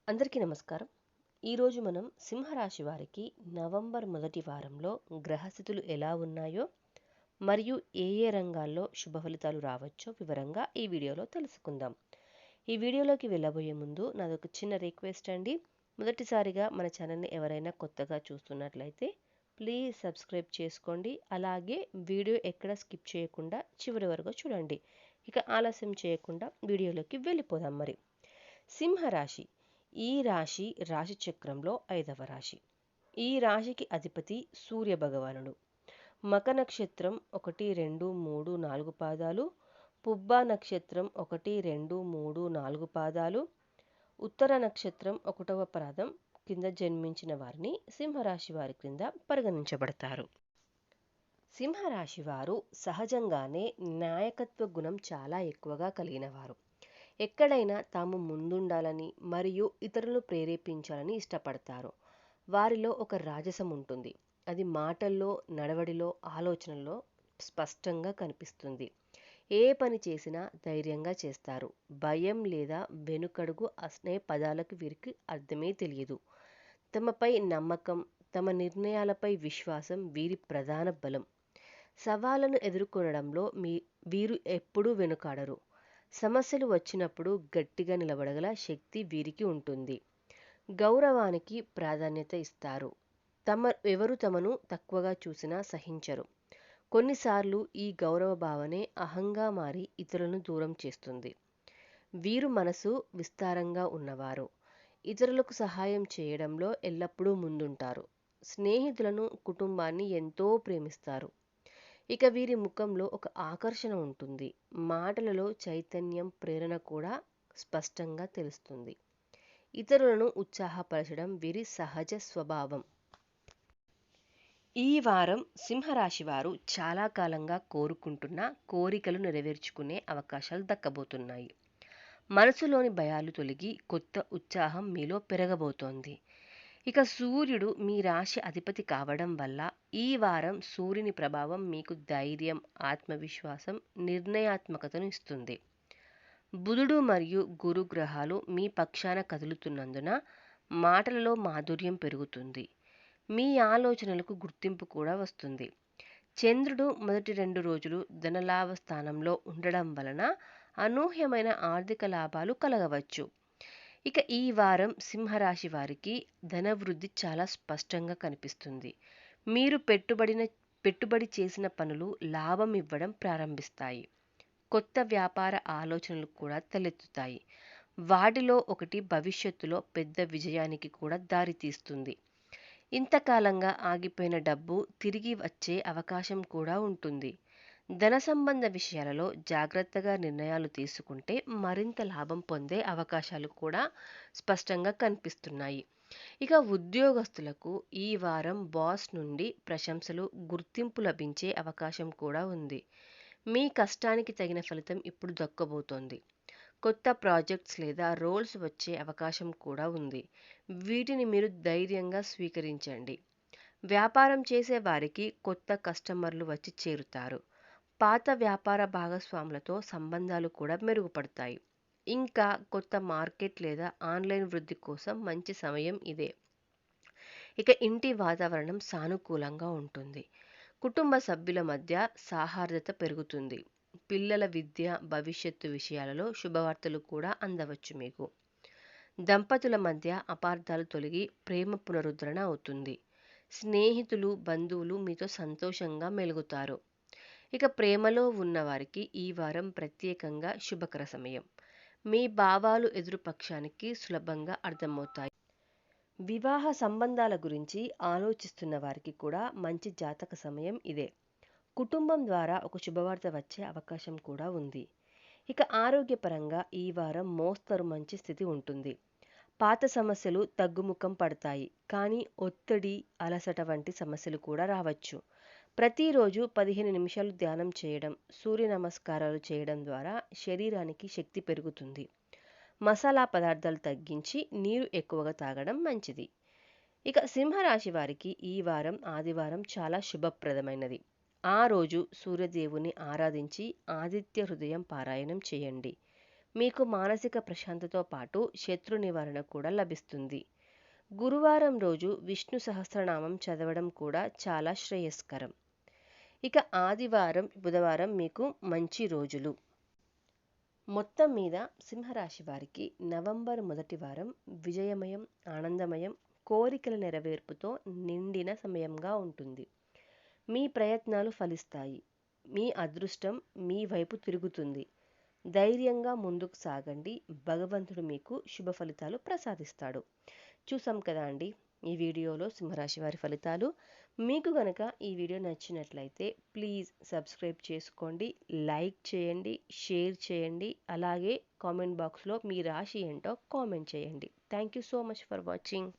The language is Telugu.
అందరికీ నమస్కారం. ఈరోజు మనం సింహరాశి వారికి నవంబర్ మొదటి వారంలో గ్రహస్థితులు ఎలా ఉన్నాయో మరియు ఏ ఏ రంగాల్లో శుభ ఫలితాలు రావచ్చో వివరంగా ఈ వీడియోలో తెలుసుకుందాం. ఈ వీడియోలోకి వెళ్ళబోయే ముందు నాదొక చిన్న రిక్వెస్ట్ అండి. మొదటిసారిగా మన ఛానల్ని ఎవరైనా కొత్తగా చూస్తున్నట్లయితే ప్లీజ్ సబ్స్క్రైబ్ చేసుకోండి. అలాగే వీడియో ఎక్కడ స్కిప్ చేయకుండా చివరి వరకు చూడండి. ఇక ఆలస్యం చేయకుండా వీడియోలోకి వెళ్ళిపోదాం. మరి సింహరాశి ఈ రాశి రాశి చక్రంలో 5వ రాశి. ఈ రాశికి అధిపతి సూర్య భగవానుడు. మక నక్షత్రం 1, 2, 3, 4 పాదాలు, పుబ్బ నక్షత్రం 1, 2, 3, 4 పాదాలు, ఉత్తర నక్షత్రం 1వ పాదం కింద జన్మించిన వారిని సింహరాశి వారి క్రింద పరిగణించబడతారు. సింహరాశి వారు సహజంగానే నాయకత్వ గుణం చాలా ఎక్కువగా కలిగిన వారు. ఎక్కడైనా తాము ముందుండాలని మరియు ఇతరులను ప్రేరేపించాలని ఇష్టపడతారు. వారిలో ఒక రాజసం ఉంటుంది. అది మాటల్లో, నడవడిలో, ఆలోచనల్లో స్పష్టంగా కనిపిస్తుంది. ఏ పని చేసినా ధైర్యంగా చేస్తారు. భయం లేదా వెనుకడుగు అనే పదాలకు వీరికి అర్థమే తెలియదు. తమపై నమ్మకం, తమ నిర్ణయాలపై విశ్వాసం వీరి ప్రధాన బలం. సవాళ్లను ఎదుర్కొనడంలో వీరు ఎప్పుడూ వెనుకాడరు. సమస్యలు వచ్చినప్పుడు గట్టిగా నిలబడగల శక్తి వీరికి ఉంటుంది. గౌరవానికి ప్రాధాన్యత ఇస్తారు. ఎవరు తమను తక్కువగా చూసినా సహించరు. కొన్నిసార్లు ఈ గౌరవ భావనే అహంగా మారి ఇతరులను దూరం చేస్తుంది. వీరు మనసు విస్తారంగా ఉన్నవారు. ఇతరులకు సహాయం చేయడంలో ఎల్లప్పుడూ ముందుంటారు. స్నేహితులను, కుటుంబాన్ని ఎంతో ప్రేమిస్తారు. ఇక వీరి ముఖంలో ఒక ఆకర్షణ ఉంటుంది. మాటలలో చైతన్యం, ప్రేరణ కూడా స్పష్టంగా తెలుస్తుంది. ఇతరులను ఉత్సాహపరచడం వీరి సహజ స్వభావం. ఈ వారం సింహరాశి వారు చాలా కాలంగా కోరుకుంటున్న కోరికలు నెరవేర్చుకునే అవకాశాలు దక్కబోతున్నాయి. మనసులోని భయాలు తొలగి కొత్త ఉత్సాహం మీలో పెరగబోతోంది. ఇక సూర్యుడు మీ రాశి అధిపతి కావడం వల్ల ఈ వారం సూర్యుని ప్రభావం మీకు ధైర్యం, ఆత్మవిశ్వాసం, నిర్ణయాత్మకతను ఇస్తుంది. బుధుడు మరియు గురు గ్రహాలు మీ పక్షాన కదులుతున్నందున మాటలలో మాధుర్యం పెరుగుతుంది. మీ ఆలోచనలకు గుర్తింపు కూడా వస్తుంది. చంద్రుడు మొదటి 2 రోజులు ధనలాభ స్థానంలో ఉండడం వలన అనూహ్యమైన ఆర్థిక లాభాలు కలగవచ్చు. ఇక ఈ వారం సింహరాశి వారికి ధనవృద్ధి చాలా స్పష్టంగా కనిపిస్తుంది. మీరు పెట్టుబడి చేసిన పనులు లాభం ఇవ్వడం ప్రారంభిస్తాయి. కొత్త వ్యాపార ఆలోచనలు కూడా తలెత్తుతాయి. వాటిలో ఒకటి భవిష్యత్తులో పెద్ద విజయానికి కూడా దారితీస్తుంది. ఇంతకాలంగా ఆగిపోయిన డబ్బు తిరిగి వచ్చే అవకాశం కూడా ఉంటుంది. ధన సంబంధ విషయాలలో జాగ్రత్తగా నిర్ణయాలు తీసుకుంటే మరింత లాభం పొందే అవకాశాలు కూడా స్పష్టంగా కనిపిస్తున్నాయి. ఇక ఉద్యోగస్తులకు ఈ వారం బాస్ నుండి ప్రశంసలు, గుర్తింపు లభించే అవకాశం కూడా ఉంది. మీ కష్టానికి తగిన ఫలితం ఇప్పుడు దక్కబోతోంది. కొత్త ప్రాజెక్ట్స్ లేదా రోల్స్ వచ్చే అవకాశం కూడా ఉంది. వీటిని మీరు ధైర్యంగా స్వీకరించండి. వ్యాపారం చేసే వారికి కొత్త కస్టమర్లు వచ్చి చేరుతారు. పాత వ్యాపార భాగస్వాములతో సంబంధాలు కూడా మెరుగుపడతాయి. ఇంకా కొత్త మార్కెట్ లేదా ఆన్లైన్ వృద్ధి కోసం మంచి సమయం ఇదే. ఇక ఇంటి వాతావరణం సానుకూలంగా ఉంటుంది. కుటుంబ సభ్యుల మధ్య సౌహార్దత పెరుగుతుంది. పిల్లల విద్య, భవిష్యత్తు విషయాలలో శుభవార్తలు కూడా అందవచ్చు మీకు. దంపతుల మధ్య అపార్థాలు తొలగి ప్రేమ పునరుద్ధరణ అవుతుంది. స్నేహితులు, బంధువులు మీతో సంతోషంగా మెలుగుతారు. ఇక ప్రేమలో ఉన్నవారికి ఈ వారం ప్రత్యేకంగా శుభకర సమయం. మీ భావాలు ఎదురు పక్షానికి సులభంగా అర్థమవుతాయి. వివాహ సంబంధాల గురించి ఆలోచిస్తున్న వారికి కూడా మంచి జాతక సమయం ఇదే. కుటుంబం ద్వారా ఒక శుభవార్త వచ్చే అవకాశం కూడా ఉంది. ఇక ఆరోగ్యపరంగా ఈ వారం మోస్తరు మంచి స్థితి ఉంటుంది. పాత సమస్యలు తగ్గుముఖం పడతాయి. కానీ ఒత్తిడి, అలసట వంటి సమస్యలు కూడా రావచ్చు. ప్రతిరోజు 15 నిమిషాలు ధ్యానం చేయడం, సూర్య నమస్కారాలు చేయడం ద్వారా శరీరానికి శక్తి పెరుగుతుంది. మసాలా పదార్థాలు తగ్గించి నీరు ఎక్కువగా తాగడం మంచిది. ఇక సింహరాశి వారికి ఈ వారం ఆదివారం చాలా శుభప్రదమైనది. ఆ రోజు సూర్యదేవుని ఆరాధించి ఆదిత్య హృదయం పారాయణం చేయండి. మీకు మానసిక ప్రశాంతతో పాటు శత్రు నివారణ కూడా లభిస్తుంది. గురువారం రోజు విష్ణు సహస్రనామం చదవడం కూడా చాలా శ్రేయస్కరం. ఇక ఆదివారం, బుధవారం మీకు మంచి రోజులు. మొత్తం మీద సింహరాశి వారికి నవంబర్ మొదటి వారం విజయమయం, ఆనందమయం, కోరికల నెరవేర్పుతో నిండిన సమయంగా ఉంటుంది. మీ ప్రయత్నాలు ఫలిస్తాయి. మీ అదృష్టం మీ వైపు తిరుగుతుంది. ధైర్యంగా ముందుకు సాగండి. భగవంతుడు మీకు శుభ ఫలితాలు ప్రసాదిస్తాడు. చూసాం కదా అండి ఈ వీడియోలో సింహరాశి వారి ఫలితాలు. మీకు గనక ఈ వీడియో నచ్చినట్లయితే ప్లీజ్ సబ్స్క్రైబ్ చేసుకోండి, లైక్ చేయండి, షేర్ చేయండి. అలాగే కామెంట్ బాక్స్లో మీ రాశి ఏంటో కామెంట్ చేయండి. Thank you so much for watching.